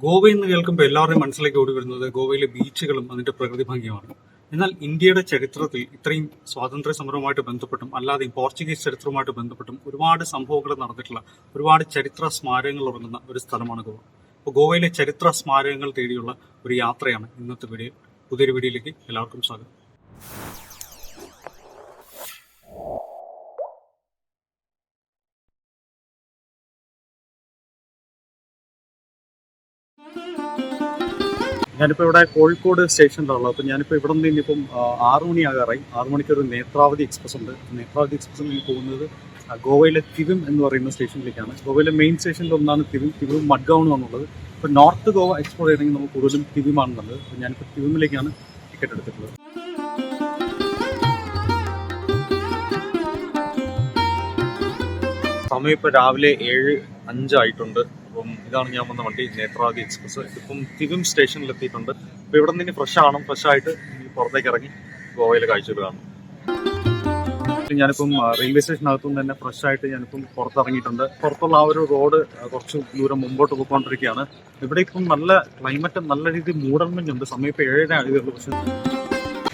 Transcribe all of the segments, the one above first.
ഗോവ എന്ന് കേൾക്കുമ്പോൾ എല്ലാവരുടെയും മനസ്സിലേക്ക് ഓടി വരുന്നത് ഗോവയിലെ ബീച്ചുകളും അതിന്റെ പ്രകൃതി ഭംഗിയുമാണ്. എന്നാൽ ഇന്ത്യയുടെ ചരിത്രത്തിൽ ഇത്രയും സ്വാതന്ത്ര്യ സമരവുമായിട്ട് ബന്ധപ്പെട്ടും അല്ലാതെ പോർച്ചുഗീസ് ചരിത്രവുമായിട്ട് ബന്ധപ്പെട്ടും ഒരുപാട് സംഭവങ്ങൾ നടന്നിട്ടുള്ള ഒരുപാട് ചരിത്ര സ്മാരകങ്ങൾ ഉറങ്ങുന്ന ഒരു സ്ഥലമാണ് ഗോവ. അപ്പോൾ ഗോവയിലെ ചരിത്ര സ്മാരകങ്ങൾ തേടിയുള്ള ഒരു യാത്രയാണ് ഇന്നത്തെ വീഡിയോ. പുതിയൊരു വീഡിയോയിലേക്ക് എല്ലാവർക്കും സ്വാഗതം. ഞാനിപ്പോൾ ഇവിടെ കോഴിക്കോട് സ്റ്റേഷനിലുള്ളത്. അപ്പോൾ ഞാനിപ്പോൾ ഇവിടെ നിന്ന് ഇനിയിപ്പം 6 മണിയാകാറായി. 6 മണിക്കൊരു നേത്രാവതി എക്സ്പ്രസ് ഉണ്ട്. നേത്രാവതി എക്സ്പ്രസ്സിൽ പോകുന്നത് ഗോവയിലെ തിവിം എന്ന് പറയുന്ന സ്റ്റേഷനിലേക്കാണ്. ഗോവയിലെ മെയിൻ സ്റ്റേഷനിൽ ഒന്നാണ് തിവിം മഡ്ഗൗൺ എന്നുള്ളത്. ഇപ്പോൾ നോർത്ത് ഗോവ എക്സ്പ്ലോർ ചെയ്യണമെങ്കിൽ നമുക്ക് കൂടുതലും തിവിമാണെന്നുള്ളത്. അപ്പോൾ ഞാനിപ്പോൾ തിവിമിലേക്കാണ് ടിക്കറ്റ് എടുത്തിട്ടുള്ളത്. സമയം ഇപ്പോൾ രാവിലെ 7:05 ആയിട്ടുണ്ട്. അപ്പം ഇതാണ് ഞാൻ വന്ന വണ്ടി, നേത്രാവതി എക്സ്പ്രസ്. ഇപ്പം തിവിം സ്റ്റേഷനിൽ എത്തിയിട്ടുണ്ട്. അപ്പോൾ ഇവിടെ നിന്ന് ഫ്രഷ് ആയിട്ട് പുറത്തേക്ക് ഇറങ്ങി ഗോവയിലെ കാഴ്ചകൾ കാണും. ഞാനിപ്പം റെയിൽവേ സ്റ്റേഷനകത്തുനിന്ന് തന്നെ ഫ്രഷ് ആയിട്ട് ഞാനിപ്പം പുറത്തിറങ്ങിയിട്ടുണ്ട്. പുറത്തുള്ള ആ ഒരു റോഡ് കുറച്ച് ദൂരം മുമ്പോട്ട് പോയിക്കൊണ്ടിരിക്കുകയാണ്. ഇവിടെ ഇപ്പം നല്ല ക്ലൈമറ്റ്, നല്ല രീതിയിൽ മൂടൽമഞ്ഞുണ്ട്. സമയം ഇപ്പോൾ 7:30 ആയതുള്ളൂ. പക്ഷേ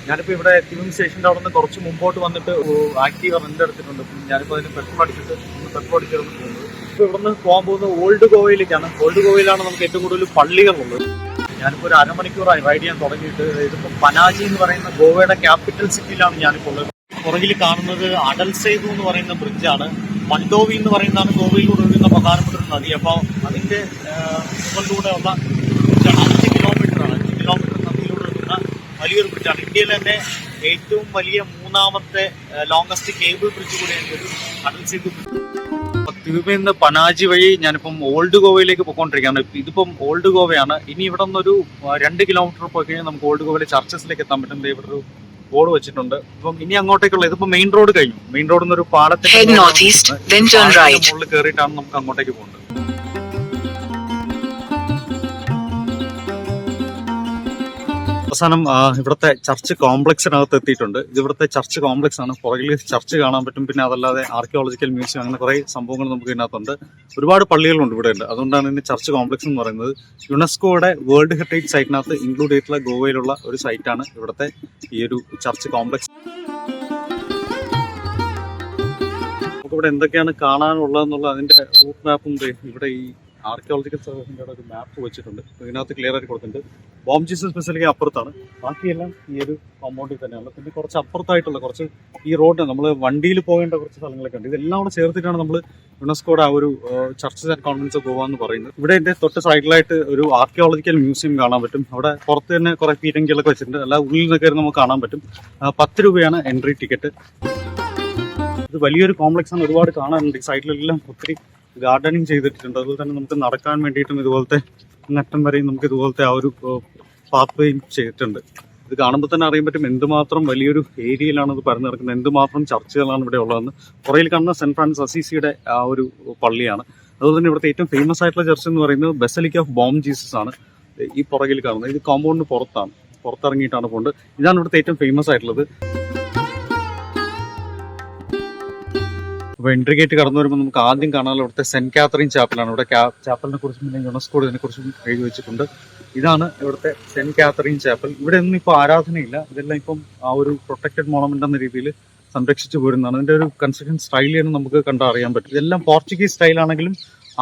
ഞാനിപ്പോൾ ഇവിടെ തിവിം സ്റ്റേഷൻ്റെ അവിടെ നിന്ന് കുറച്ച് മുമ്പോട്ട് വന്നിട്ട് ആക്റ്റീവ റെൻ്റ് എടുത്തിട്ടുണ്ട്. ഞാനിപ്പോൾ അതിന് പെട്രോൾ അടിച്ചിട്ടാണ് പോകുന്നത്. ഇപ്പോൾ ഇവിടെ നിന്ന് പോകാൻ പോകുന്നത് ഓൾഡ് ഗോവയിലേക്കാണ്. ഓൾഡ് ഗോവയിലാണ് നമുക്ക് ഏറ്റവും കൂടുതൽ പള്ളികളുള്ളത്. ഞാനിപ്പോൾ ഒരു അരമണിക്കൂറായി റൈഡ് ചെയ്യാൻ തുടങ്ങിയിട്ട്. ഇതിപ്പോൾ പനാജി എന്ന് പറയുന്ന ഗോവയുടെ ക്യാപിറ്റൽ സിറ്റിയിലാണ് ഞാനിപ്പോൾ ഉള്ളത്. പുറകിൽ കാണുന്നത് അടൽ സേതു എന്ന് പറയുന്ന ബ്രിഡ്ജാണ്. മണ്ടോവി എന്ന് പറയുന്നതാണ് ഗോവയിലൂടെ ഒഴുകുന്ന പ്രധാനപ്പെട്ട ഒരു നദി. അപ്പോൾ അതിൻ്റെ മുകളിലൂടെ ഉള്ള ബ്രിഡ്ജാണ്. 5 കിലോമീറ്റർ നദിയിലൂടെ ഒഴുകുന്ന വലിയൊരു ബ്രിഡ്ജാണ്. ഇന്ത്യയിൽ തന്നെ ഏറ്റവും വലിയ 3ാമത്തെ ലോങ്സ്റ്റ് കേബിൾ ബ്രിഡ്ജ് കൂടെയാണ് ഒരു അടൽ സേതു ബ്രിഡ്ജ്. തിവിമിൽ നിന്ന് പനാജി വഴി ഞാനിപ്പം ഓൾഡ് ഗോവയിലേക്ക് പോയിക്കൊണ്ടിരിക്കുകയാണ്. ഇതിപ്പം ഓൾഡ് ഗോവയാണ്. ഇനി ഇവിടെ നിന്നൊരു 2 കിലോമീറ്റർ പോയി കഴിഞ്ഞാൽ നമുക്ക് ഓൾഡ് ഗോവയിലെ ചർച്ചസിലേക്ക് എത്താൻ പറ്റും. ഇവിടെ ഒരു ബോർഡ് വെച്ചിട്ടുണ്ട്. ഇപ്പം ഇനി അങ്ങോട്ടേക്കുള്ള ഇതിപ്പോ മെയിൻ റോഡ് കഴിഞ്ഞു. മെയിൻ റോഡിൽ നിന്ന് ഒരു പാലത്തിന്റെ മുകളിൽ കയറിയിട്ടാണ് നമുക്ക് അങ്ങോട്ടേക്ക് പോകുന്നത്. അവസാനം ഇവിടുത്തെ ചർച്ച് കോംപ്ലക്സിനകത്ത് എത്തിയിട്ടുണ്ട്. ഇത് ഇവിടുത്തെ ചർച്ച് കോംപ്ലക്സ് ആണ്. പുറകിൽ ചർച്ച് കാണാൻ പറ്റും. പിന്നെ അതല്ലാതെ ആർക്കിയോളജിക്കൽ മ്യൂസിയം, അങ്ങനെ കുറേ സംഭവങ്ങൾ നമുക്ക് ഇതിനകത്തുണ്ട്. ഒരുപാട് പള്ളികളുണ്ട് ഇവിടെ ഉണ്ട്. അതുകൊണ്ടാണ് ഇതിന് ചർച്ച് കോംപ്ലക്സ് എന്ന് പറയുന്നത്. യുനെസ്കോയുടെ വേൾഡ് ഹെറിറ്റേജ് സൈറ്റിനകത്ത് ഇൻക്ലൂഡ് ചെയ്തിട്ടുള്ള ഗോവയിലുള്ള ഒരു സൈറ്റാണ് ഇവിടുത്തെ ഈ ഒരു ചർച്ച് കോംപ്ലക്സ്. നമുക്കിവിടെ എന്തൊക്കെയാണ് കാണാനുള്ളതെന്നുള്ള അതിന്റെ റൂട്ട് മാപ്പും ഇവിടെ ഈ ആർക്കിയോളജിക്കൽ സർവീസിന്റെ ഒരു മാപ്പ് വെച്ചിട്ടുണ്ട്. ഇതിനകത്ത് ക്ലിയർ ആയിട്ട് കൊടുത്തിട്ടുണ്ട്. ബോം ജീസസ് ബസിലിക്ക അപ്പുറത്താണ്. ബാക്കിയെല്ലാം ഈ ഒരു കോമ്പൗണ്ടിൽ തന്നെയാണ്. പിന്നെ കുറച്ച് അപ്പുറത്തായിട്ടുള്ള കുറച്ച് ഈ റോഡ് നമ്മൾ വണ്ടിയിൽ പോകേണ്ട കുറച്ച് സ്ഥലങ്ങളൊക്കെ ഉണ്ട്. ഇതെല്ലാം കൂടെ ചേർത്തിട്ടാണ് നമ്മൾ യുനെസ്കോയുടെ ആ ഒരു churches and convents of Goa എന്ന് പറയുന്നത്. ഇവിടെ എൻ്റെ തൊട്ട് സൈഡിലായിട്ട് ഒരു ആർക്കിയോളജിക്കൽ മ്യൂസിയം കാണാൻ പറ്റും. അവിടെ പുറത്ത് തന്നെ കുറെ പീരങ്കികളൊക്കെ വെച്ചിട്ടുണ്ട്. അല്ല, ഉള്ളിൽ നിന്നൊക്കെ നമുക്ക് കാണാൻ പറ്റും. 10 രൂപയാണ് എൻട്രി ടിക്കറ്റ്. ഇത് വലിയൊരു കോംപ്ലക്സ് ആണ്. ഒരുപാട് കാണാനുണ്ട്. ഈ സൈഡിലെല്ലാം ഒത്തിരി ഗാർഡനിങ് ചെയ്തിട്ടുണ്ട്. അതുപോലെ തന്നെ നമുക്ക് നടക്കാൻ വേണ്ടിയിട്ടും ഇതുപോലത്തെ അറ്റം വരെയും നമുക്ക് ഇതുപോലത്തെ ആ ഒരു പാത്ത് വേയും ചെയ്തിട്ടുണ്ട്. ഇത് കാണുമ്പോൾ തന്നെ അറിയാൻ പറ്റും എന്തുമാത്രം വലിയൊരു ഏരിയയിലാണ് ഇത് പരന്നു കിടക്കുന്നത്, എന്തുമാത്രം ചർച്ചകളാണ് ഇവിടെ ഉള്ളതെന്ന്. പുറകിൽ കാണുന്ന സെന്റ് ഫ്രാൻസിസ് അസീസിയുടെ ആ ഒരു പള്ളിയാണ്. അതുപോലെ തന്നെ ഇവിടുത്തെ ഏറ്റവും ഫേമസ് ആയിട്ടുള്ള ചർച്ച് എന്ന് പറയുന്നത് ബസിലിക്ക ഓഫ് ബോം ജീസസ് ആണ്. ഈ പുറകിൽ കാണുന്നത് ഇത് കോമ്പൗണ്ടിന് പുറത്തിറങ്ങിയിട്ടാണ് പോകുന്നത്. ഇതാണ് ഇവിടുത്തെ ഏറ്റവും ഫേമസ് ആയിട്ടുള്ളത്. അപ്പോൾ എൻട്രി ഗേറ്റ് കടന്നു വരുമ്പോൾ നമുക്ക് ആദ്യം കാണാനുള്ള ഇവിടുത്തെ സെന്റ് കാത്തറിൻ ചാപ്പലാണ്. ഇവിടെ ചാപ്പലിനെ കുറിച്ചും പിന്നെ യുനെസ്കോ ഇതിനെക്കുറിച്ചും എഴുതി വെച്ചിട്ടുണ്ട്. ഇതാണ് ഇവിടുത്തെ സെന്റ് കാത്തറിൻ ചാപ്പൽ. ഇവിടെ ഒന്നും ഇപ്പോൾ ആരാധനയില്ല. ഇതെല്ലാം ഇപ്പം ആ ഒരു പ്രൊട്ടക്റ്റഡ് മോണമെന്റ് എന്ന രീതിയിൽ സംരക്ഷിച്ചു പോരുന്നതാണ്. ഇതിന്റെ ഒരു കൺസ്ട്രക്ഷൻ സ്റ്റൈലാണ് നമുക്ക് കണ്ടറിയാൻ പറ്റും. ഇതെല്ലാം പോർച്ചുഗീസ് സ്റ്റൈലാണെങ്കിലും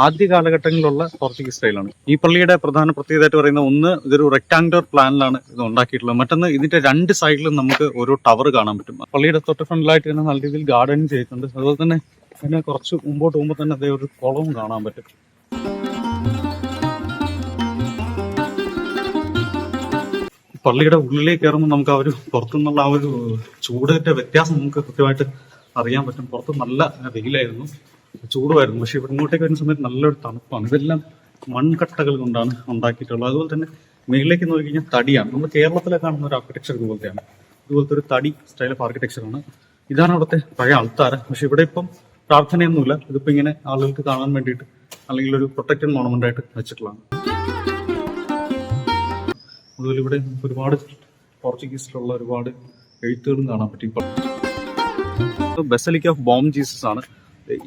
ആദ്യ കാലഘട്ടങ്ങളിലുള്ള പോർച്ചുഗീസ് സ്റ്റൈലാണ്. ഈ പള്ളിയുടെ പ്രധാന പ്രത്യേകതയായിട്ട് പറയുന്നത്, ഒന്ന്, ഇതൊരു റെക്ടാങ്കുലർ പ്ലാനിലാണ് ഇത് ഉണ്ടാക്കിയിട്ടുള്ളത്. മറ്റൊന്ന്, ഇതിന്റെ 2 സൈഡിലും നമുക്ക് ഓരോ ടവർ കാണാൻ പറ്റും. പള്ളിയുടെ തൊട്ട് ഫ്രണ്ടിലായിട്ട് തന്നെ നല്ല രീതിയിൽ ഗാർഡനിങ് ചെയ്തിട്ടുണ്ട്. അതുപോലെ തന്നെ പിന്നെ കുറച്ച് മുമ്പോട്ട് പോകുമ്പോൾ തന്നെ അതേ ഒരു കുളവും കാണാൻ പറ്റും. പള്ളിയുടെ ഉള്ളിലേക്ക് കയറുമ്പോൾ നമുക്ക് ആ ഒരു പുറത്തുനിന്നുള്ള ആ ഒരു ചൂടിന്റെ വ്യത്യാസം നമുക്ക് കൃത്യമായിട്ട് അറിയാൻ പറ്റും. പുറത്ത് നല്ല വെയിലായിരുന്നു, ചൂടുമായിരുന്നു. പക്ഷെ ഇവിടെ ഇങ്ങോട്ടേക്ക് വരുന്ന സമയത്ത് നല്ലൊരു തണുപ്പാണ്. ഇതെല്ലാം മൺകട്ടകൾ കൊണ്ടാണ് ഉണ്ടാക്കിയിട്ടുള്ളത്. അതുപോലെ തന്നെ മേളിലേക്ക് നോക്കി കഴിഞ്ഞാൽ തടിയാണ്. നമ്മൾ കേരളത്തിലെ കാണുന്ന ഒരു ആർക്കിടെക്ചർ ഇതുപോലത്തെയാണ്. ഇതുപോലത്തെ ഒരു തടി സ്റ്റൈൽ ഓഫ് ആർക്കിടെക്ചറാണ്. ഇതാണ് അവിടുത്തെ പഴയ ആൾത്താര. പക്ഷെ ഇവിടെ ഇപ്പം പ്രാർത്ഥനയൊന്നുമില്ല. ഇതിപ്പോൾ ഇങ്ങനെ ആളുകൾക്ക് കാണാൻ വേണ്ടിയിട്ട് അല്ലെങ്കിൽ ഒരു പ്രൊട്ടക്റ്റഡ് മോണമെന്റ് ആയിട്ട് വെച്ചിട്ടുള്ളതാണ്. അതുപോലെ ഇവിടെ ഒരുപാട് പോർച്ചുഗീസിലുള്ള ഒരുപാട് എഴുത്തുകളും കാണാൻ പറ്റും. ബസിലിക്ക ഓഫ് ബോം ജീസസ് ആണ്.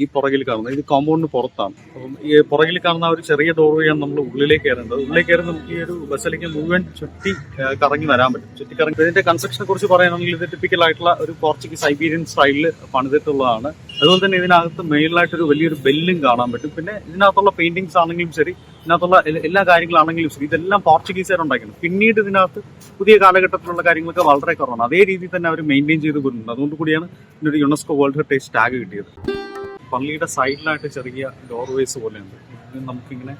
ഈ പുറകിൽ കാണുന്നത് ഇത് കോമ്പൗണ്ടിന് പുറത്താണ്. അപ്പം ഈ പുറകിൽ കാണുന്ന ഒരു ചെറിയ ഡോർവേയാണ് നമ്മൾ ഉള്ളിലേക്ക് കയറേണ്ടത്. ഉള്ളിലേക്ക് കയറി നമുക്ക് ഈ ഒരു ബസലിക്ക മുഴുവൻ ചുറ്റി കറങ്ങി വരാൻ പറ്റും. ചുറ്റി കറങ്ങി ഇതിന്റെ കൺസ്ട്രക്ഷനെ കുറിച്ച് പറയുകയാണെങ്കിൽ ഇത് ടിപ്പിക്കൽ ആയിട്ടുള്ള ഒരു പോർച്ചുഗീസ് സൈബീരിയൻ സ്റ്റൈലിൽ പണിതിട്ടുള്ളതാണ്. അതുപോലെ തന്നെ ഇതിനകത്ത് മെയിനായിട്ടൊരു വലിയൊരു ബെല്ലും കാണാൻ പറ്റും. പിന്നെ ഇതിനകത്തുള്ള പെയിന്റിങ്സ് ആണെങ്കിലും ശരി, ഇതിനകത്തുള്ള എല്ലാ കാര്യങ്ങളാണെങ്കിലും ശരി, ഇതെല്ലാം പോർച്ചുഗീസുകാരുണ്ടാക്കിയാണ്. പിന്നീട് ഇതിനകത്ത് പുതിയ കാലഘട്ടത്തിലുള്ള കാര്യങ്ങളൊക്കെ വളരെ കുറവാണ്. അതേ രീതിയിൽ തന്നെ അവർ മെയിൻറ്റെയിൻ ചെയ്ത് വരുന്നുണ്ട്. അതുകൊണ്ട് കൂടിയാണ് ഇതിനൊരു യുനെസ്കോ വേൾഡ് ഹെറിറ്റേജ് ടാഗ് കിട്ടിയത്. പള്ളിയുടെ സൈഡിലായിട്ട് ചെറിയ ഡോർവേസ് പോലെയുണ്ട്. നമുക്കിങ്ങനെ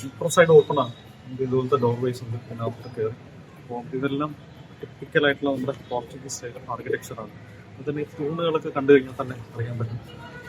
ഇപ്പുറ സൈഡ് ഓപ്പൺ ആണ്. നമുക്ക് ഇതുപോലത്തെ ഡോർവേസ് ഉണ്ട്. ഇതിനകത്ത് കയറി അപ്പോൾ ഇതെല്ലാം ടിപ്പിക്കലായിട്ടുള്ള നമ്മുടെ പോർച്ചുഗീസ് സ്റ്റൈൽ ആർക്കിടെക്ചറാണ്. അതുതന്നെ ഈ തൂണുകളൊക്കെ കണ്ടു കഴിഞ്ഞാൽ തന്നെ അറിയാൻ പറ്റും.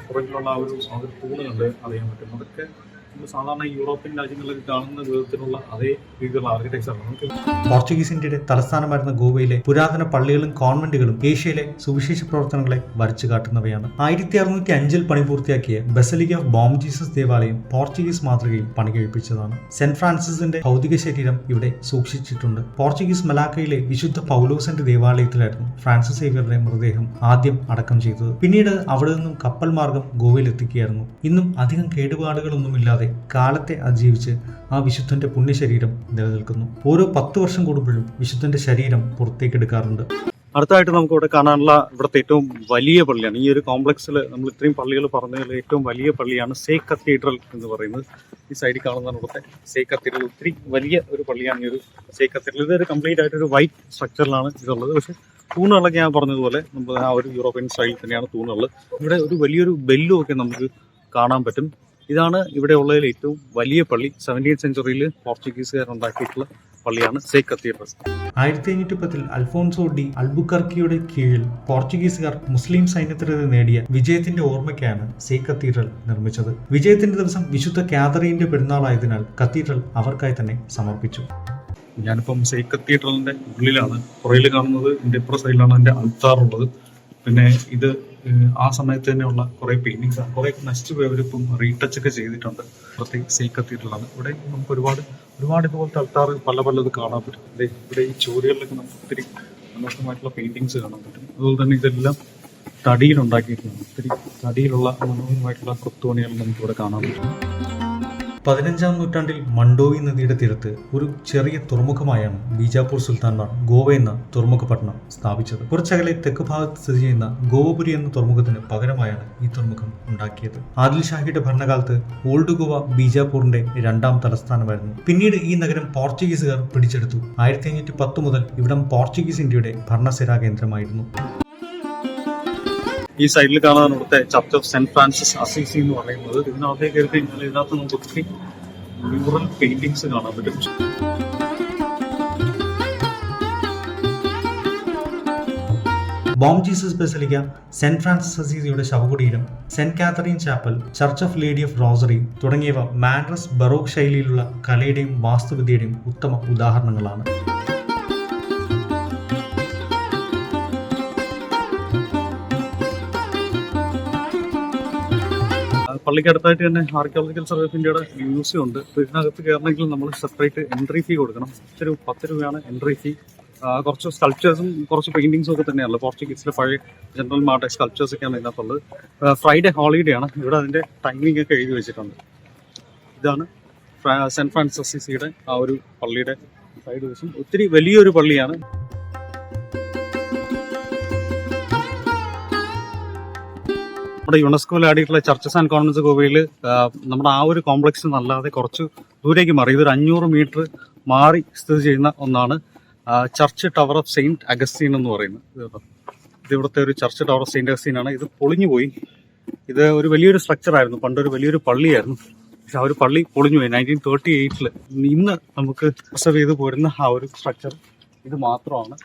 പുറകിലുള്ള ആ ഒരു തൂണ് കണ്ട് അറിയാൻ പറ്റും. അതൊക്കെ നമ്മൾ സാധാരണ യൂറോപ്യൻ രാജ്യങ്ങളിലൊക്കെ കാണുന്ന വിധത്തിലുള്ള അതേ രീതിയിലുള്ള ആർക്കിടെക്ചറാണ്. നമുക്ക് പോർച്ചുഗീസ് ഇന്ത്യയുടെ തലസ്ഥാനമായിരുന്ന ഗോവയിലെ പുരാതന പള്ളികളും കോൺവെന്റുകളും ഏഷ്യയിലെ സുവിശേഷ പ്രവർത്തനങ്ങളെ വരച്ചു കാട്ടുന്നവയാണ്. 1605 പണി പൂർത്തിയാക്കിയ ബസലിക്ക ഓഫ് ബോം ജീസസ് ദേവാലയം പോർച്ചുഗീസ് മാതൃകയിൽ പണി കഴിപ്പിച്ചതാണ്. സെന്റ് ഫ്രാൻസിസിന്റെ ഭൗതിക ശരീരം ഇവിടെ സൂക്ഷിച്ചിട്ടുണ്ട്. പോർച്ചുഗീസ് മലാക്കയിലെ വിശുദ്ധ പൗലോസിന്റെ ദേവാലയത്തിലായിരുന്നു ഫ്രാൻസിസ് സേവ്യറുടെ മൃതദേഹം ആദ്യം അടക്കം ചെയ്തത്. പിന്നീട് അവിടെ നിന്നും കപ്പൽ മാർഗം ഗോവയിൽ എത്തിക്കുകയായിരുന്നു. ഇന്നും അധികം കേടുപാടുകളൊന്നുമില്ലാതെ കാലത്തെ അതിജീവിച്ച് ആ വിശുദ്ധന്റെ പുണ്യശരീരം നിലനിൽക്കുന്നു. ഓരോ 10 വർഷം കൂടുമ്പോഴും വിശുദ്ധന്റെ ശരീരം പുറത്തേക്ക് എടുക്കാറുണ്ട്. അടുത്തായിട്ട് നമുക്ക് ഇവിടെ കാണാനുള്ള ഇവിടുത്തെ ഏറ്റവും വലിയ പള്ളിയാണ്. ഈ ഒരു കോംപ്ലക്സിൽ നമ്മൾ ഇത്രയും പള്ളികൾ പറഞ്ഞതിൽ ഏറ്റവും വലിയ പള്ളിയാണ് സേക്ക് കത്തീഡ്രൽ എന്ന് പറയുന്നത്. ഈ സൈഡിൽ കാണുന്നതാണ് ഇവിടുത്തെ സേക്ക് കത്തീഡ്രൽ. ഒത്തിരി വലിയ ഒരു പള്ളിയാണ് ഈ ഒരു സേക്ക് കത്തീഡ്രൽ. ഇതൊരു കംപ്ലീറ്റ് ആയിട്ടൊരു വൈറ്റ് സ്ട്രക്ചറിലാണ് ഇതുള്ളത്. പക്ഷേ തൂണുകളൊക്കെ ഞാൻ പറഞ്ഞതുപോലെ നമ്മൾ ആ ഒരു യൂറോപ്യൻ സ്റ്റൈലിൽ തന്നെയാണ് തൂണുകൾ. ഇവിടെ ഒരു വലിയൊരു ബെല്ലും ഒക്കെ നമുക്ക് കാണാൻ പറ്റും. ഇതാണ് ഇവിടെ ഉള്ളതിൽ ഏറ്റവും വലിയ പള്ളി. 17th സെഞ്ചുറിയിൽ പോർച്ചുഗീസുകാർ ഉണ്ടാക്കിയിട്ടുള്ള പള്ളിയാണ് സേക്ക് കത്തീഡ്രൽ. 1510 അൽഫോൺസോ ഡി അൽബുക്കർക്കിയുടെ കീഴിൽ പോർച്ചുഗീസുകാർ മുസ്ലിം സൈന്യത്തിനെതിരെ നേടിയ വിജയത്തിന്റെ ഓർമ്മയ്ക്കാണ് സേക്ക് കത്തീഡ്രൽ നിർമ്മിച്ചത്. വിജയത്തിന്റെ ദിവസം വിശുദ്ധ കാതറീന്റെ പെരുന്നാളായതിനാൽ കത്തീഡ്രൽ അവർക്കായി തന്നെ സമർപ്പിച്ചു. ഞാനിപ്പം സേക്ക് കത്തീഡ്രലിന്റെ ഉള്ളിലാണ്. പുറയിൽ കാണുന്നത് ഇതിന്റെ ഇപ്പുറ സൈഡിലാണ് അതിന്റെ അൾത്താർ ഉള്ളത്. പിന്നെ ഇത് ആ സമയത്ത് തന്നെയുള്ള കുറെ പെയിന്റിങ്സ് ആണ്. കുറെ നശിച്ചു പോയവരിപ്പം റീടച്ച് ഒക്കെ ചെയ്തിട്ടുണ്ട്. പ്രത്യേകിച്ച് സേക്ക് കത്തീഡ്രലാണ്. ഇവിടെ നമുക്ക് ഒരുപാട് ഇതുപോലത്തെ അൾത്താർ പലത് കാണാൻ പറ്റും. ഇവിടെ ഈ ചുവരുകളിലൊക്കെ നമുക്ക് ഒത്തിരി മനോഹരമായിട്ടുള്ള പെയിന്റിങ്സ് കാണാൻ പറ്റും. അതുപോലെ തന്നെ ഇതെല്ലാം തടിയിലുണ്ടാക്കിയിട്ടുണ്ട്. ഒത്തിരി തടിയിലുള്ള മനോഹരമായിട്ടുള്ള കൊത്തുപണികൾ നമുക്ക് ഇവിടെ കാണാൻ പറ്റും. 15ാം നൂറ്റാണ്ടിൽ മണ്ഡോവി നദിയുടെ തീരത്ത് ഒരു ചെറിയ തുറമുഖമായാണ് ബീജാപൂർ സുൽത്താൻമാർ ഗോവ എന്ന തുറമുഖ പട്ടണം സ്ഥാപിച്ചത്. കുറച്ചകലെ തെക്ക് ഭാഗത്ത് സ്ഥിതി ചെയ്യുന്ന ഗോവപുരി എന്ന തുറമുഖത്തിന് പകരമായാണ് ഈ തുറമുഖം ഉണ്ടാക്കിയത്. ആദിൽ ഷാഹിയുടെ ഭരണകാലത്ത് ഓൾഡ് ഗോവ ബീജാപൂറിന്റെ 2ാം തലസ്ഥാനമായിരുന്നു. പിന്നീട് ഈ നഗരം പോർച്ചുഗീസുകാർ പിടിച്ചെടുത്തു. 1510 മുതൽ ഇവിടം പോർച്ചുഗീസ് ഇന്ത്യയുടെ ഭരണസിരാ കേന്ദ്രമായിരുന്നു. ഈ സൈഡിൽ കാണാൻ ഇവിടുത്തെ church of saint Francis Assisi എന്ന് പറയുന്നത്. ഇതിനകത്തേക്ക് കയറി കഴിഞ്ഞാൽ ഇതിനകത്ത് നമുക്ക് ഒത്തിരി മ്യൂറൽ പെയിന്റിങ്സ് കാണാൻ പറ്റും. Bom Jesus basilica, Saint Francis അസീസിയുടെ ശവകുടീരം, Saint Catherine chapel, church of lady of rosary തുടങ്ങിയവ മാൻഡ്രസ് ബറോക്ക് ശൈലിയിലുള്ള കലയുടെയും വാസ്തുവിദ്യയുടെയും ഉത്തമ ഉദാഹരണങ്ങളാണ്. പള്ളിക്കടുത്തായിട്ട് തന്നെ ആർക്കിയോളജിക്കൽ സർവേ ഓഫ് ഇന്ത്യയുടെ മ്യൂസിയം ഉണ്ട്. അപ്പോൾ ഇതിനകത്ത് കയറണമെങ്കിൽ നമ്മൾ സെപ്പറേറ്റ് എൻട്രി ഫീ കൊടുക്കണം. 10 രൂപയാണ് എൻട്രി ഫീ. കുറച്ച് സ്കൾപ്ചേഴ്സും കുറച്ച് പെയിന്റിങ്സും ഒക്കെ തന്നെയാണല്ലോ. പോർച്ചുഗീസിലെ പഴയ ജനറൽമാരുടെ സ്കൾപ്ചേഴ്സ് ഒക്കെയാണ് ഇതിനകത്തുള്ളത്. ഫ്രൈഡേ ഹോളിഡേ ആണ്. ഇവിടെ അതിന്റെ ടൈമിംഗ് ഒക്കെ എഴുതി വെച്ചിട്ടുണ്ട്. ഇതാണ് സെന്റ് ഫ്രാൻസിസ് അസീസിയുടെ ആ ഒരു പള്ളിയുടെ സൈഡ് വശം. ഒത്തിരി വലിയൊരു പള്ളിയാണ്. നമ്മുടെ യുനെസ്കോയിൽ ആടിയിട്ടുള്ള ചർച്ചസ് ആൻഡ് കോൺവെന്റ്സ് ഗോവയിൽ നമ്മുടെ ആ ഒരു കോംപ്ലക്സിൽ നല്ലാതെ കുറച്ച് ദൂരേക്ക് മാറി, ഇതൊരു 500 മീറ്റർ മാറി സ്ഥിതി ചെയ്യുന്ന ഒന്നാണ് church tower of Saint Augustine എന്ന് പറയുന്നത്. ഇത് ഇവിടുത്തെ ഒരു church tower of Saint Augustine ആണ്. ഇത് പൊളിഞ്ഞു പോയി. ഇത് ഒരു വലിയൊരു സ്ട്രക്ചർ ആയിരുന്നു, പണ്ടൊരു വലിയൊരു പള്ളിയായിരുന്നു. പക്ഷെ ആ ഒരു പള്ളി പൊളിഞ്ഞു പോയി 1938. ഇന്ന് നമുക്ക് പ്രിസർവ് ചെയ്ത് പോരുന്ന ആ ഒരു സ്ട്രക്ചർ ഇത് മാത്രമാണ്.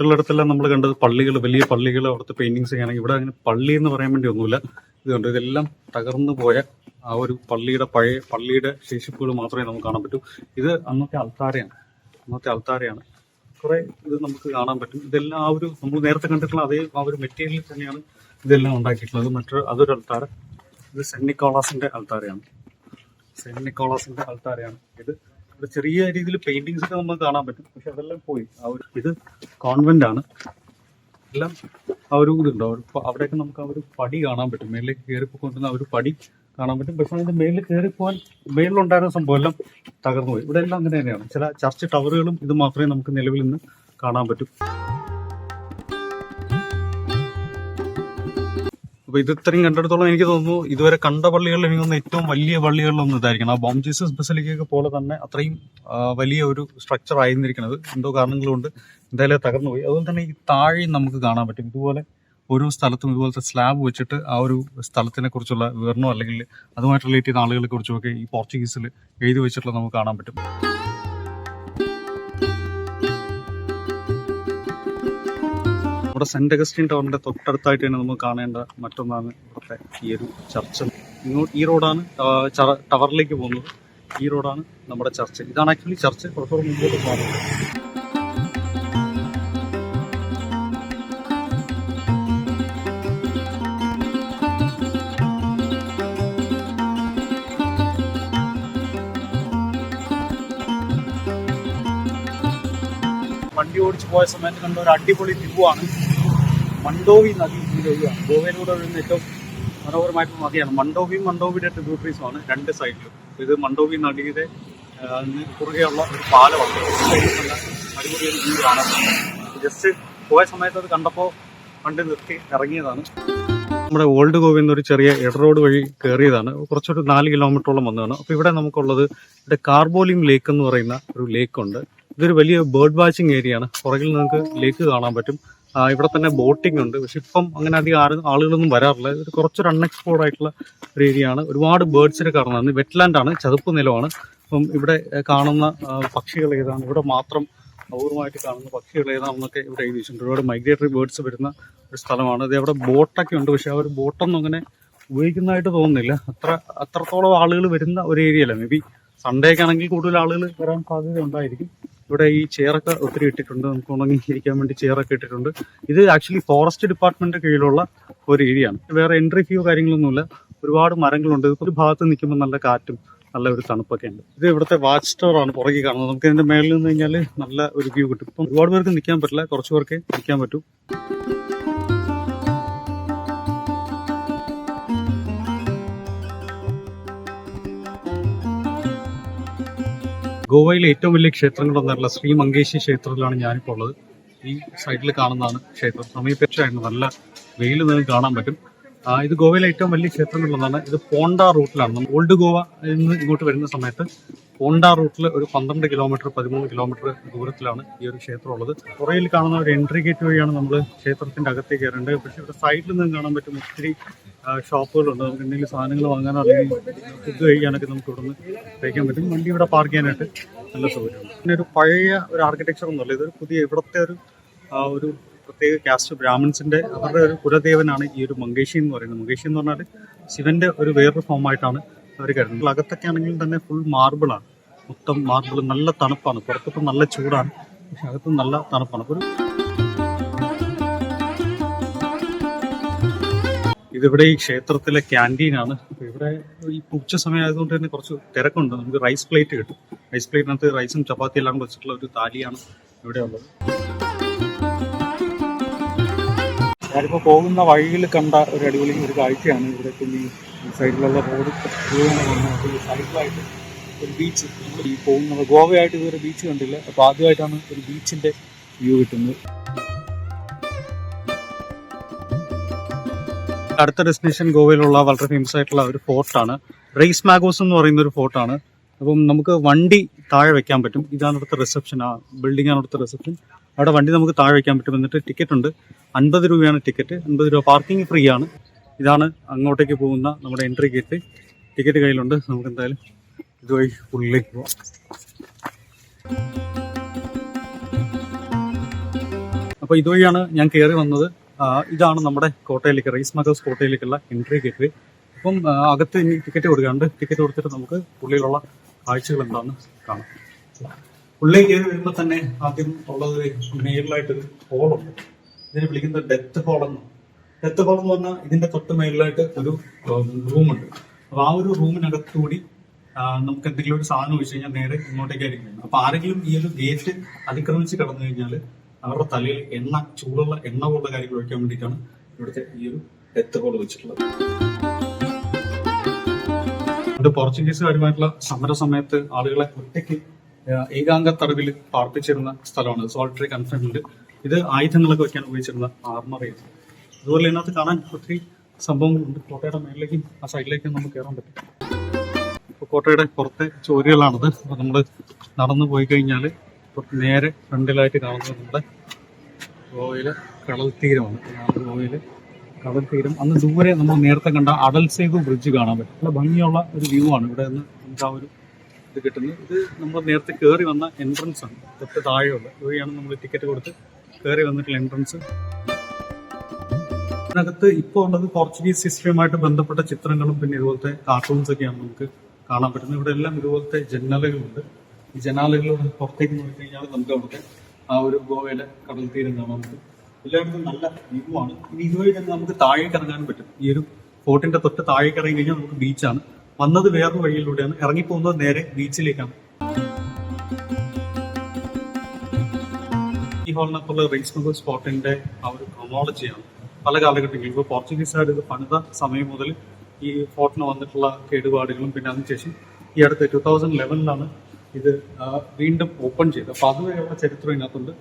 മറ്റുള്ളിടത്തെല്ലാം നമ്മൾ കണ്ടത് പള്ളികൾ, വലിയ പള്ളികൾ, അവിടുത്തെ പെയിന്റിങ്സ് ഒക്കെ ആണെങ്കിൽ ഇവിടെ അങ്ങനെ പള്ളി എന്ന് പറയാൻ വേണ്ടി ഒന്നുമില്ല. ഇതുകൊണ്ട് ഇതെല്ലാം തകർന്നു പോയ ആ ഒരു പഴയ പള്ളിയുടെ ശേഷിപ്പുകൾ മാത്രമേ നമുക്ക് കാണാൻ പറ്റൂ. ഇത് അന്നത്തെ അൾത്താരയാണ്. കുറെ ഇത് നമുക്ക് കാണാൻ പറ്റും. ഇതെല്ലാം ആ ഒരു നമ്മൾ നേരത്തെ കണ്ടിട്ടുള്ള അതേ ആ ഒരു മെറ്റീരിയലിൽ തന്നെയാണ് ഇതെല്ലാം ഉണ്ടാക്കിയിട്ടുള്ളത്. അതൊരു അൾത്താര. ഇത് സെന്റ് നിക്കോളാസിന്റെ അൾത്താരയാണ്. ഇത് ചെറിയ രീതിയിൽ പെയിന്റിങ്സ് ഒക്കെ നമുക്ക് കാണാൻ പറ്റും. പക്ഷെ അതെല്ലാം പോയി. ഇത് കോൺവെന്റ് ആണ്. എല്ലാം ആ ഒരു ഇതുണ്ടോ അവിടെയൊക്കെ നമുക്ക് ആ ഒരു പടി കാണാൻ പറ്റും. മേളിലേക്ക് കയറിപ്പോയിക്കൊണ്ടിരുന്ന ആ ഒരു പടി കാണാൻ പറ്റും. പക്ഷെ അതിന്റെ മേളിൽ കയറിപ്പോകാൻ മേളിലുണ്ടായിരുന്ന സംഭവം എല്ലാം തകർന്നു പോയി. ഇവിടെ എല്ലാം അങ്ങനെ തന്നെയാണ്. ചില ചർച്ച് ടവറുകളും ഇത് മാത്രമേ നമുക്ക് നിലവിൽ നിന്ന് കാണാൻ പറ്റൂ. അപ്പൊ ഇത് ഇത്രയും കണ്ടിടത്തോളം എനിക്ക് തോന്നുന്നു ഇതുവരെ കണ്ട പള്ളികളിൽ എനിക്ക് തോന്നുന്നു ഏറ്റവും വലിയ പള്ളികളിലൊന്നും ഇതായിരിക്കണം. ആ ബോം ജീസസ് ബസലിക്കയൊക്കെ പോലെ തന്നെ അത്രയും വലിയ ഒരു സ്ട്രക്ചർ ആയിരുന്നിരിക്കുന്നത്. എന്തോ കാരണങ്ങൾ കൊണ്ട് എന്തായാലും തകർന്നു പോയി. അതുപോലെ തന്നെ ഈ താഴെയും നമുക്ക് കാണാൻ പറ്റും ഇതുപോലെ ഓരോ സ്ഥലത്തും ഇതുപോലത്തെ സ്ലാബ് വെച്ചിട്ട് ആ ഒരു സ്ഥലത്തിനെ കുറിച്ചുള്ള വിവരണമോ അല്ലെങ്കിൽ അതുമായിട്ട് റിലേറ്റ് ചെയ്ത ആളുകളെ കുറിച്ചുമൊക്കെ ഈ പോർച്ചുഗീസിൽ എഴുതി വെച്ചിട്ടുള്ള നമുക്ക് കാണാൻ പറ്റും. നമ്മുടെ സെന്റ് അഗസ്റ്റിൻ ടവറിന്റെ തൊട്ടടുത്തായിട്ട് തന്നെ നമുക്ക് കാണേണ്ട മറ്റൊന്നാണ് ഇവിടുത്തെ ഈ ഒരു ചർച്ച്. ഈ റോഡാണ് ടവറിലേക്ക് പോകുന്നത്. ഈ റോഡാണ് നമ്മുടെ ചർച്ച്. ഇതാണ് ആക്ച്വലി ചർച്ച്. കുറച്ചുകൂടെ മുമ്പോട്ട് പോകുന്നത്. വണ്ടി ഓടിച്ച് പോയ സമയത്ത് കണ്ട ഒരു അടിപൊളി വ്യൂ ആണ്. മണ്ടോവി നദി ഒഴുകുകയാണ്. ഗോവയിലൂടെ ഒഴുകുന്ന ഏറ്റവും മനോഹരമായിട്ടുള്ള നദിയാണ്. മണ്ടോവിയുടെ ട്രിബ്യൂട്ടറീസുമാണ് രണ്ട് സൈഡിലും. ഇത് മണ്ടോവി നദിയുടെ കുറുകെയുള്ള ഒരു പാലമാണ്. അടിപൊളി ഒരു വ്യൂ ആണ്. ജസ്റ്റ് പോയ സമയത്ത് അത് കണ്ടപ്പോൾ വണ്ടി നിർത്തി ഇറങ്ങിയതാണ്. നമ്മുടെ ഓൾഡ് ഗോവ എന്നൊരു ചെറിയ ഇട റോഡ് വഴി കയറിയതാണ്. കുറച്ചൊരു 4 കിലോമീറ്ററോളം വന്നതാണ്. അപ്പോൾ ഇവിടെ നമുക്കുള്ളത് ഇവിടെ കാർബോലിം ലേക്ക് എന്ന് പറയുന്ന ഒരു ലേക്കുണ്ട്. ഇതൊരു വലിയ ബേർഡ് വാച്ചിങ് ഏരിയ ആണ്. പുറകിൽ നിങ്ങൾക്ക് ലേക്ക് കാണാൻ പറ്റും. ഇവിടെ തന്നെ ബോട്ടിംഗ് ഉണ്ട്. പക്ഷെ ഇപ്പം അങ്ങനെ അധികം ആളുകളൊന്നും വരാറില്ല. ഇത് കുറച്ചൊരു അൺഎക്സ്പ്ലോർഡ് ആയിട്ടുള്ള ഒരു ഏരിയ ആണ്. ഒരുപാട് ബേർഡ്സിനെ കാണുന്നതാണ്. വെറ്റ്ലാൻഡ് ആണ്, ചതുപ്പ് നിലമാണ്. അപ്പം ഇവിടെ കാണുന്ന പക്ഷികൾ ഏതാണ്, ഇവിടെ മാത്രം അപൂർവമായിട്ട് കാണുന്ന പക്ഷികൾ ഏതാണെന്നൊക്കെ ഇവിടെ എഴുതി വെച്ചിട്ടുണ്ട്. ഒരുപാട് മൈഗ്രേറ്ററി ബേർഡ്സ് വരുന്ന ഒരു സ്ഥലമാണ്. ഇത് അവിടെ ബോട്ടൊക്കെ ഉണ്ട്. പക്ഷെ ആ ഒരു ബോട്ടൊന്നും അങ്ങനെ ഉപയോഗിക്കുന്നതായിട്ട് തോന്നുന്നില്ല. അത്രത്തോളം ആളുകൾ വരുന്ന ഒരു ഏരിയ അല്ല. മേ ബി സൺഡേ ഒക്കെ ആണെങ്കിൽ കൂടുതൽ ആളുകൾ വരാൻ സാധ്യത ഉണ്ടായിരിക്കും. ഇവിടെ ഈ ചെയറൊക്കെ ഒത്തിരി ഇട്ടിട്ടുണ്ട്. നമുക്ക് ഉണങ്ങി ഇരിക്കാൻ വേണ്ടി ചെയറൊക്കെ ഇട്ടിട്ടുണ്ട്. ഇത് ആക്ച്വലി ഫോറസ്റ്റ് ഡിപ്പാർട്ട്മെന്റ് കീഴിലുള്ള ഒരു ഏരിയ ആണ്. വേറെ എൻട്രി ഫീയോ കാര്യങ്ങളൊന്നുമില്ല. ഒരുപാട് മരങ്ങളുണ്ട്. ഒരു ഭാഗത്ത് നിൽക്കുമ്പോൾ നല്ല കാറ്റും നല്ല ഒരു തണുപ്പൊക്കെ ഉണ്ട്. ഇത് ഇവിടുത്തെ വാച്ച് ടവർ ആണ് പുറകെ കാണുന്നത്. നമുക്ക് ഇതിന്റെ മേളിൽ നിന്ന് കഴിഞ്ഞാൽ നല്ല ഒരു വ്യൂ കിട്ടും. ഇപ്പം ഒരുപാട് പേർക്ക് നിൽക്കാൻ പറ്റില്ല, കുറച്ച് പേർക്ക് നിൽക്കാൻ പറ്റും. ഗോവയിലെ ഏറ്റവും വലിയ ക്ഷേത്രങ്ങളൊന്നല്ല ശ്രീ മങ്കേശി ക്ഷേത്രത്തിലാണ് ഞാനിപ്പോൾ ഉള്ളത്. ഈ സൈഡിൽ കാണുന്നതാണ് ക്ഷേത്രം. സമീപത്തായിരുന്നു. നല്ല വെയിൽ നിങ്ങൾക്ക് കാണാൻ പറ്റും. ഇത് ഗോവയിലെ ഏറ്റവും വലിയ ക്ഷേത്രങ്ങളിലൊന്നാണ്. ഇത് പോണ്ട റൂട്ടിലാണ്. നമ്മൾ ഓൾഡ് ഗോവ നിന്ന് ഇങ്ങോട്ട് വരുന്ന സമയത്ത് പോണ്ട റൂട്ടിൽ ഒരു 12 കിലോമീറ്റർ 13 കിലോമീറ്റർ ദൂരത്തിലാണ് ഈ ഒരു ക്ഷേത്രം ഉള്ളത്. പുറയിൽ കാണുന്ന ഒരു എൻട്രി ഗേറ്റ് വഴിയാണ് നമ്മൾ ക്ഷേത്രത്തിന്റെ അകത്തേക്ക് കയറേണ്ടത്. പക്ഷെ ഇവിടെ സൈഡിൽ നിന്ന് കാണാൻ പറ്റും ഒത്തിരി ഷോപ്പുകളുണ്ട്. നമുക്ക് എന്തെങ്കിലും സാധനങ്ങൾ വാങ്ങാനോ അല്ലെങ്കിൽ ഫുഡ് കഴിക്കാനൊക്കെ നമുക്ക് ഇവിടെ നിന്ന് കഴിക്കാൻ പറ്റും. വണ്ടി ഇവിടെ പാർക്ക് ചെയ്യാനായിട്ട് നല്ല സൗകര്യമുണ്ട്. പിന്നെ ഒരു പഴയ ഒരു ആർക്കിടെക്ചർ ഒന്നുമല്ല. ഇതൊരു പുതിയ ഇവിടുത്തെ ഒരു പ്രത്യേക കാസ്റ്റ് ബ്രാഹ്മിൻസിന്റെ അവരുടെ ഒരു കുലദേവനാണ് ഈ ഒരു മങ്കേശി എന്ന് പറയുന്നത്. മങ്കേശി എന്ന് പറഞ്ഞാൽ ശിവന്റെ ഒരു വേറൊരു ഫോമായിട്ടാണ് അവർ കരുതുന്നത്. അകത്തൊക്കെ ആണെങ്കിലും തന്നെ ഫുൾ മാർബിളാണ്. മൊത്തം മാർബിൾ. നല്ല തണുപ്പാണ്. പുറത്തിപ്പോൾ നല്ല ചൂടാണ്, പക്ഷെ അകത്തും നല്ല തണുപ്പാണ്. ഇതിവിടെ ഈ ക്ഷേത്രത്തിലെ ക്യാൻറ്റീനാണ്. ഇവിടെ ഈ ഉച്ച സമയം ആയതുകൊണ്ട് തന്നെ കുറച്ച് തിരക്കുണ്ട്. നമുക്ക് റൈസ് പ്ലേറ്റ് കിട്ടും. റൈസ് പ്ലേറ്റിനകത്ത് റൈസും ചപ്പാത്തി എല്ലാം വെച്ചിട്ടുള്ള ഒരു താലിയാണ് ഇവിടെ ഉള്ളത്. ഞാനിപ്പോൾ പോകുന്ന വഴിയിൽ കണ്ട ഒരു അടിപൊളി ഒരു കാഴ്ചയാണ്. ഇവിടെ പിന്നെ ഈ സൈഡിലുള്ള റോഡ് സൈഡിലായിട്ട് ഒരു ബീച്ച്. നമ്മൾ ഈ പോകുന്നത് ഗോവയായിട്ട് ഇതുവരെ ബീച്ച് കണ്ടില്ല. അപ്പോൾ ആദ്യമായിട്ടാണ് ഒരു ബീച്ചിന്റെ വ്യൂ കിട്ടുന്നത്. അടുത്ത ഡെസ്റ്റിനേഷൻ ഗോവയിലുള്ള വളരെ ഫേമസ് ആയിട്ടുള്ള ഒരു ഫോർട്ടാണ്. റെയ്സ് മാഗോസ് എന്ന് പറയുന്ന ഒരു ഫോർട്ടാണ്. അപ്പം നമുക്ക് വണ്ടി താഴെ വെക്കാൻ പറ്റും. ഇതാണ് ഇവിടുത്തെ റിസപ്ഷൻ. ആ ബിൽഡിംഗ് ആണ് ഇവിടുത്തെ റിസപ്ഷൻ. അവിടെ വണ്ടി നമുക്ക് താഴെ വെക്കാൻ പറ്റും. എന്നിട്ട് ടിക്കറ്റ് ഉണ്ട്. 50 രൂപയാണ് ടിക്കറ്റ്. 50 രൂപ. പാർക്കിംഗ് ഫ്രീ ആണ്. ഇതാണ് അങ്ങോട്ടേക്ക് പോകുന്ന നമ്മുടെ എൻട്രി ഗേറ്റ്. ടിക്കറ്റ് കയ്യിലുണ്ട്. നമുക്ക് എന്തായാലും ഇതുവഴി ഉള്ളിലേക്ക് പോവാം. അപ്പോൾ ഇതുവഴിയാണ് ഞാൻ കയറി വന്നത്. ഇതാണ് നമ്മുടെ കോട്ടയിലേക്ക്, റെയ്സ് മാഗോസ് കോട്ടയിലേക്കുള്ള എൻട്രി ഗേറ്റ്. അപ്പം അകത്ത് ഇനി ടിക്കറ്റ് കൊടുക്കാണ്ട്. ടിക്കറ്റ് കൊടുത്തിട്ട് നമുക്ക് ഉള്ളിലുള്ള കാഴ്ചകൾ എന്താണെന്ന് കാണാം. ഉള്ളിൽ കയറി വരുമ്പോൾ തന്നെ ആദ്യം ഉള്ളത് മേളിലായിട്ടൊരു ഹോളുണ്ട്. ഇതിനെ വിളിക്കുന്നത് ഡെത്ത് ഹോൾ എന്നാണ്. ഡെത്ത് ഹോൾ എന്ന് പറഞ്ഞാൽ ഇതിന്റെ തൊട്ട് മേളിലായിട്ട് ഒരു റൂമുണ്ട്. അപ്പോൾ ആ ഒരു റൂമിനകത്തുകൂടി നമുക്ക് എന്തെങ്കിലും ഒരു സാധനം വെച്ച് കഴിഞ്ഞാൽ നേരെ ഇങ്ങോട്ടേക്കായിരിക്കും. അപ്പൊ ആരെങ്കിലും ഈ ഒരു ഗേറ്റ് അതിക്രമിച്ച് കടന്നു കഴിഞ്ഞാൽ അവരുടെ തലയിൽ ചൂടുള്ള എണ്ണ പോലുള്ള കാര്യങ്ങൾ ഒഴിക്കാൻ വേണ്ടിയിട്ടാണ് ഇവിടുത്തെ ഈ ഒരു ഡെത്ത് ഹോൾ വെച്ചിട്ടുള്ളത്. ഇത് പോർച്ചുഗീസുകാരുമായിട്ടുള്ള സമര സമയത്ത് ആളുകളെ ഒറ്റയ്ക്ക് ഏകാംഗ തടവിൽ പാർപ്പിച്ചിരുന്ന സ്ഥലമാണ് സോളിറ്ററി കൺഫൈൻമെന്റ്. ഇത് ആയുധങ്ങളൊക്കെ വെക്കാൻ ഉപയോഗിച്ചിരുന്ന ആർമറിയാണ്. അതുപോലെ ഇതിനകത്ത് കാണാൻ ഒത്തിരി സംഭവങ്ങളുണ്ട്. കോട്ടയുടെ മേളിലേക്കും ആ സൈഡിലേക്കും നമുക്ക് കയറാൻ പറ്റും. ഇപ്പോൾ കോട്ടയുടെ പുറത്തെ ചോരുകളാണത്. അപ്പോൾ നമ്മൾ നടന്നു പോയി കഴിഞ്ഞാൽ നേരെ ഫ്രണ്ടിലായിട്ട് കാണുന്നത് നമ്മുടെ ഗോവയിലെ കടൽ തീരമാണ്. ഗോവയിലെ കടൽ തീരം. അന്ന് ദൂരെ നമ്മൾ നേരത്തെ കണ്ട അടൽ സേതു ബ്രിഡ്ജ് കാണാൻ പറ്റും. നല്ല ഭംഗിയുള്ള ഒരു വ്യൂ ആണ് ഇവിടെ നിന്ന് നമുക്ക് ആ ഒരു ഇത് കിട്ടുന്നത്. ഇത് നമ്മൾ നേരത്തെ കയറി വന്ന എൻട്രൻസ് ആണ്. തൊട്ട് താഴെയുള്ള ഇവയാണ് നമ്മൾ ടിക്കറ്റ് കൊടുത്ത് കയറി വന്നിട്ടുള്ള എൻട്രൻസ്. ഇതിനകത്ത് ഇപ്പോൾ ഉള്ളത് പോർച്ചുഗീസ് ഹിസ്റ്ററിയുമായിട്ട് ബന്ധപ്പെട്ട ചിത്രങ്ങളും പിന്നെ ഇതുപോലത്തെ കാർട്ടൂൺസ് ഒക്കെയാണ് നമുക്ക് കാണാൻ പറ്റുന്നത്. ഇവിടെ എല്ലാം ഇതുപോലത്തെ ജനാലകളുണ്ട്. ഈ ജനാലകളിലൂടെ പുറത്തേക്ക് നോക്കിക്കഴിഞ്ഞാൽ നമുക്ക് അവിടുത്തെ ആ ഒരു ഗോവയിലെ കടൽ തീരം കാണാൻ പറ്റും. എല്ലായിടത്തും നല്ല വ്യൂ ആണ്. ഇനി ഇതുവഴി തന്നെ നമുക്ക് താഴേക്ക് ഇറങ്ങാനും പറ്റും. ഈ ഒരു ഫോർട്ടിന്റെ തൊട്ട് താഴേക്ക് ഇറങ്ങി കഴിഞ്ഞാൽ നമുക്ക് ബീച്ചാണ്. വന്നത് വേറൊരു വഴിയിലൂടെയാണ്, ഇറങ്ങിപ്പോകുന്നത് നേരെ ബീച്ചിലേക്കാണ്. ഈ ഹോളിനകത്തുള്ള റെയ്സ് മഗോ സ്പോട്ടിന്റെ ആ ഒരു ക്രൊണോളജിയാണ് പല കാലഘട്ടങ്ങളിൽ. ഇപ്പോൾ പോർച്ചുഗീസുകാർ ഇത് പണിത സമയം മുതൽ ഈ ഫോർട്ടിന് വന്നിട്ടുള്ള കേടുപാടുകളും പിന്നെ അതിനുശേഷം ഈ അടുത്ത് 2011 ഇത് വീണ്ടും ഓപ്പൺ ചെയ്ത്. അപ്പൊ അതുവരെയുള്ള ചരിത്രം ഇതിനകത്തുണ്ട്.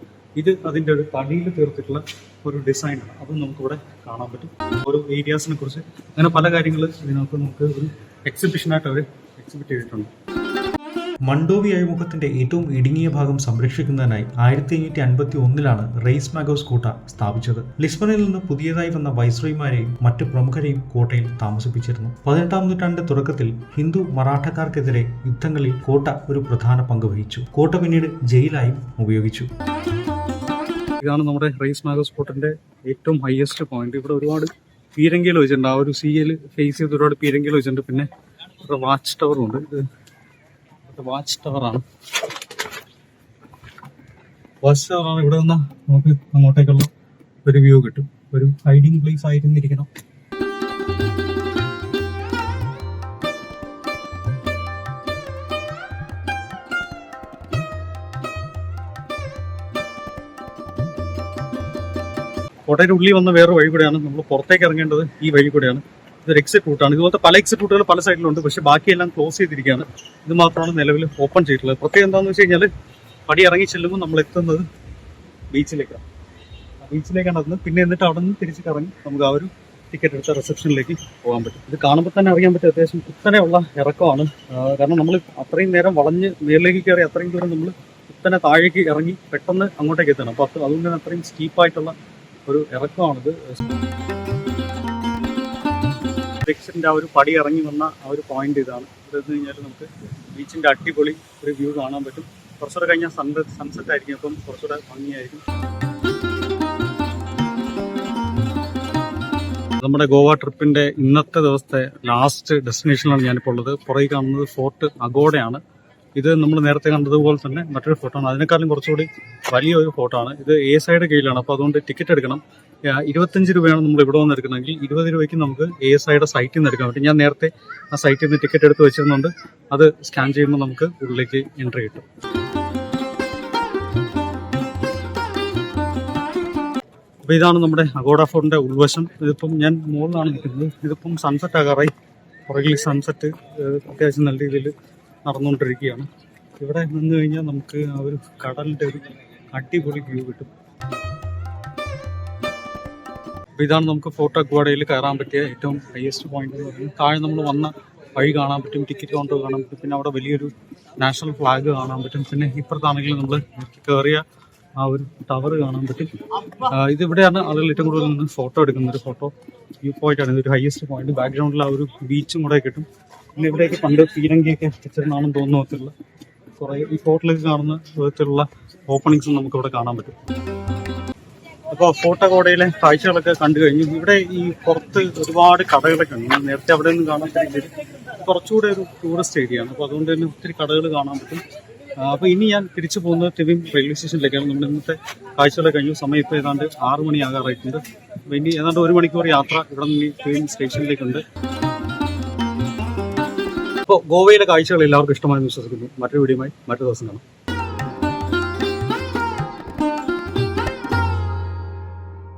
ഇത് അതിന്റെ ഒരു തടിയിൽ തീർത്തിട്ടുള്ള ഒരു ഡിസൈനാണ്. അതും നമുക്കിവിടെ കാണാൻ പറ്റും. ഓരോ ഏരിയാസിനെ കുറിച്ച് അങ്ങനെ പല കാര്യങ്ങൾ ഇതിനകത്ത് നമുക്ക് ഒരു എക്സിബിഷനായിട്ട് അവർ എക്സിബിറ്റ് ചെയ്തിട്ടുണ്ട്. മണ്ടോവി അഴിമുഖത്തിന്റെ ഏറ്റവും ഇടുങ്ങിയ ഭാഗം സംരക്ഷിക്കുന്നതിനായി 1551 റെയ്സ് മാഗോസ് കോട്ട സ്ഥാപിച്ചത്. ലിസ്ബണിൽ നിന്ന് പുതിയതായി വന്ന വൈസ്രോയിമാരെയും മറ്റു പ്രമുഖരെയും കോട്ടയിൽ താമസിപ്പിച്ചിരുന്നു. 18-ാം നൂറ്റാണ്ട് തുടക്കത്തിൽ ഹിന്ദു മറാഠക്കാർക്കെതിരെ യുദ്ധങ്ങളിൽ കോട്ട ഒരു പ്രധാന പങ്ക് വഹിച്ചു. കോട്ട പിന്നീട് ജയിലായും ഉപയോഗിച്ചു. ഇതാണ് നമ്മുടെ റെയ്സ് മാഗോസ് കോട്ടന്റെ ഏറ്റവും ഹയസ്റ്റ് പോയിന്റ്. ഇവിടെ ഒരുപാട് പീരങ്കികൾ വെച്ചിട്ടുണ്ട്. ആ ഒരു സീയിൽ ഫേസ് ചെയ്ത് ഒരുപാട് പീരങ്കികൾ വെച്ചിട്ടുണ്ട്. പിന്നെ ഇവിടെ വാച്ച് ടവറും ഉണ്ട്. ഇത് വാച്ച് ടവറാണ്. വാച്ച് ടവറാണ്. ഇവിടെ നിന്ന് നമുക്ക് അങ്ങോട്ടേക്കുള്ള ഒരു വ്യൂ കിട്ടും. ഒരു ഹൈഡിങ് പ്ലേസ് ആയിരുന്നിരിക്കണം. കോട്ടയുടെ ഉള്ളിൽ വന്ന വേറെ വഴി കൂടെയാണ്. നമ്മൾ പുറത്തേക്ക് ഇറങ്ങേണ്ടത് ഈ വഴി കൂടെയാണ്. ഇതൊരു എക്സിറ്റ് റൂട്ടാണ്. ഇതുപോലത്തെ പല എക്സിറ്റ് റൂട്ടുകൾ പല സൈഡിലുണ്ട്. പക്ഷെ ബാക്കിയെല്ലാം ക്ലോസ് ചെയ്തിരിക്കുകയാണ്. ഇത് മാത്രമാണ് നിലവിൽ ഓപ്പൺ ചെയ്തിട്ടുള്ളത്. പ്രത്യേകം എന്താണെന്ന് വെച്ച് കഴിഞ്ഞാൽ പടി ഇറങ്ങി ചെല്ലുമ്പോൾ നമ്മൾ എത്തുന്നത് ബീച്ചിലേക്കാണ്. ബീച്ചിലേക്കാണ് എത്തുന്നത്. പിന്നെ എന്നിട്ട് അവിടെ നിന്ന് തിരിച്ച് കറങ്ങി നമുക്ക് ആ ഒരു ടിക്കറ്റ് എടുത്ത റിസപ്ഷനിലേക്ക് പോകാൻ പറ്റും. ഇത് കാണുമ്പോൾ തന്നെ അറിയാൻ പറ്റും അത്യാവശ്യം കുത്തനെയുള്ള ഇറക്കമാണ്. കാരണം നമ്മൾ അത്രയും നേരം വളഞ്ഞ് മേളിലേക്ക് കയറി അത്രയും ദൂരം നമ്മൾ കുത്തനെ താഴേക്ക് ഇറങ്ങി പെട്ടെന്ന് അങ്ങോട്ടേക്ക് എത്തണം. അപ്പോൾ അതുകൊണ്ട് തന്നെ അത്രയും സ്റ്റീപ്പായിട്ടുള്ള ഒരു ഇറക്കമാണിത്. ഡിക്ഷന്റെ ആ ഒരു പടി ഇറങ്ങി വന്ന ആ ഒരു പോയിന്റ് ഇതാണ്. ഇതെന്ന് കഴിഞ്ഞാൽ നമുക്ക് ബീച്ചിന്റെ അടിപൊളി ഒരു വ്യൂ കാണാൻ പറ്റും. കുറച്ചുകൂടെ കഴിഞ്ഞാൽ സൺസെറ്റ് ആയിരിക്കും. അപ്പം കുറച്ചുകൂടെ ഭംഗിയായിരിക്കും. നമ്മുടെ ഗോവ ട്രിപ്പിന്റെ ഇന്നത്തെ ദിവസത്തെ ലാസ്റ്റ് ഡെസ്റ്റിനേഷനിലാണ് ഞാനിപ്പോൾ ഉള്ളത്. പുറകെ കാണുന്നത് ഫോർട്ട് അഗോഡയാണ്. ഇത് നമ്മൾ നേരത്തെ കണ്ടതുപോലെ തന്നെ മറ്റൊരു ഫോർട്ടാണ്. അതിനേക്കാളും കുറച്ചുകൂടി വലിയൊരു ഫോർട്ടാണ്. ഇത് എ സൈഡ് കീഴിലാണ്. അപ്പോൾ അതുകൊണ്ട് ടിക്കറ്റ് എടുക്കണം. 25 രൂപയാണ് നമ്മൾ ഇവിടെ വന്ന് എടുക്കണമെങ്കിൽ. 20 രൂപയ്ക്ക് നമുക്ക് എ സൈഡ് സൈറ്റിൽ നിന്ന് എടുക്കാൻ പറ്റും. ഞാൻ നേരത്തെ ആ സൈറ്റിൽ നിന്ന് ടിക്കറ്റ് എടുത്ത് വെച്ചിരുന്നുണ്ട്. അത് സ്കാൻ ചെയ്യുമ്പോൾ നമുക്ക് ഉള്ളിലേക്ക് എൻട്രി കിട്ടും. അപ്പോൾ ഇതാണ് നമ്മുടെ അഗോഡ ഫോർട്ടിന്റെ ഉൾവശം. ഇതിപ്പം ഞാൻ മുകളിലാണ് നിൽക്കുന്നത്. ഇതിപ്പം സൺസെറ്റ് ആകാറായി. പുറകിൽ സൺസെറ്റ് അത്യാവശ്യം നല്ല രീതിയിൽ നടന്നുകൊണ്ടിരിക്കുകയാണ്. ഇവിടെ നിന്ന് കഴിഞ്ഞാൽ നമുക്ക് ആ ഒരു കടലിൻ്റെ ഒരു അടിപൊളി വ്യൂ കിട്ടും. അപ്പോൾ ഇതാണ് നമുക്ക് ഫോർട്ട് അഗ്വാഡയിൽ കയറാൻ പറ്റിയ ഏറ്റവും ഹയസ്റ്റ് പോയിന്റ് എന്ന് പറയുന്നത്. താഴെ നമ്മൾ വന്ന വഴി കാണാൻ പറ്റും. ടിക്കറ്റ് കൗണ്ടർ കാണാൻ പറ്റും. പിന്നെ അവിടെ വലിയൊരു നാഷണൽ ഫ്ലാഗ് കാണാൻ പറ്റും. പിന്നെ ഇപ്പുറത്താണെങ്കിൽ നമ്മൾ കയറിയ ആ ഒരു ടവർ കാണാൻ പറ്റും. ഇതിവിടെയാണ് ആളുകൾ ഏറ്റവും കൂടുതൽ നിന്ന് ഫോട്ടോ എടുക്കുന്നത്. ഒരു ഫോട്ടോ വ്യൂ പോയിന്റ് ആണ്. ഇതൊരു ഹയസ്റ്റ് പോയിന്റ്. ബാക്ക്ഗ്രൗണ്ടിൽ ആ ഒരു ബീച്ചും കൂടെ കിട്ടും. പിന്നെ ഇവിടെയൊക്കെ പണ്ട് പീരങ്കിയൊക്കെ വെച്ചിരുന്നാണെന്ന് തോന്നുന്ന വിധത്തിലുള്ള കുറേ ഈ ഫോർട്ടിലേക്ക് കാണുന്ന വിധത്തിലുള്ള ഓപ്പണിങ്സും നമുക്ക് ഇവിടെ കാണാൻ പറ്റും. അപ്പോൾ ഫോർട്ട് അഗോഡയിലെ കാഴ്ചകളൊക്കെ കണ്ടു കഴിഞ്ഞു. ഇവിടെ ഈ പുറത്ത് ഒരുപാട് കടകളൊക്കെ ഉണ്ട്. നേരത്തെ അവിടെ നിന്ന് കാണാൻ പറ്റുന്നത് കുറച്ചുകൂടെ ഒരു ടൂറിസ്റ്റ് ഏരിയ ആണ്. അപ്പോൾ അതുകൊണ്ട് തന്നെ ഒത്തിരി കടകൾ കാണാൻ പറ്റും. അപ്പോൾ ഇനി ഞാൻ തിരിച്ചു പോകുന്നത് ടിവിം റെയിൽവേ സ്റ്റേഷനിലേക്കാണ്. നമ്മുടെ ഇന്നത്തെ കാഴ്ചകളൊക്കെ കഴിഞ്ഞു. സമയം ഇപ്പോൾ ഏതാണ്ട് 6 മണി ആകാറായിട്ടുണ്ട്. അപ്പോൾ ഇനി ഏതാണ്ട് 1 മണിക്കൂർ യാത്ര ഇവിടെ നിന്ന് ടിവിം സ്റ്റേഷനിലേക്കുണ്ട്. അപ്പോൾ ഗോവയിലെ കാഴ്ചകൾ എല്ലാവർക്കും ഇഷ്ടമായെന്ന് വിശ്വസിക്കുന്നു. മറ്റൊരു വീഡിയോയുമായി മറ്റു ദിവസം കാണാം.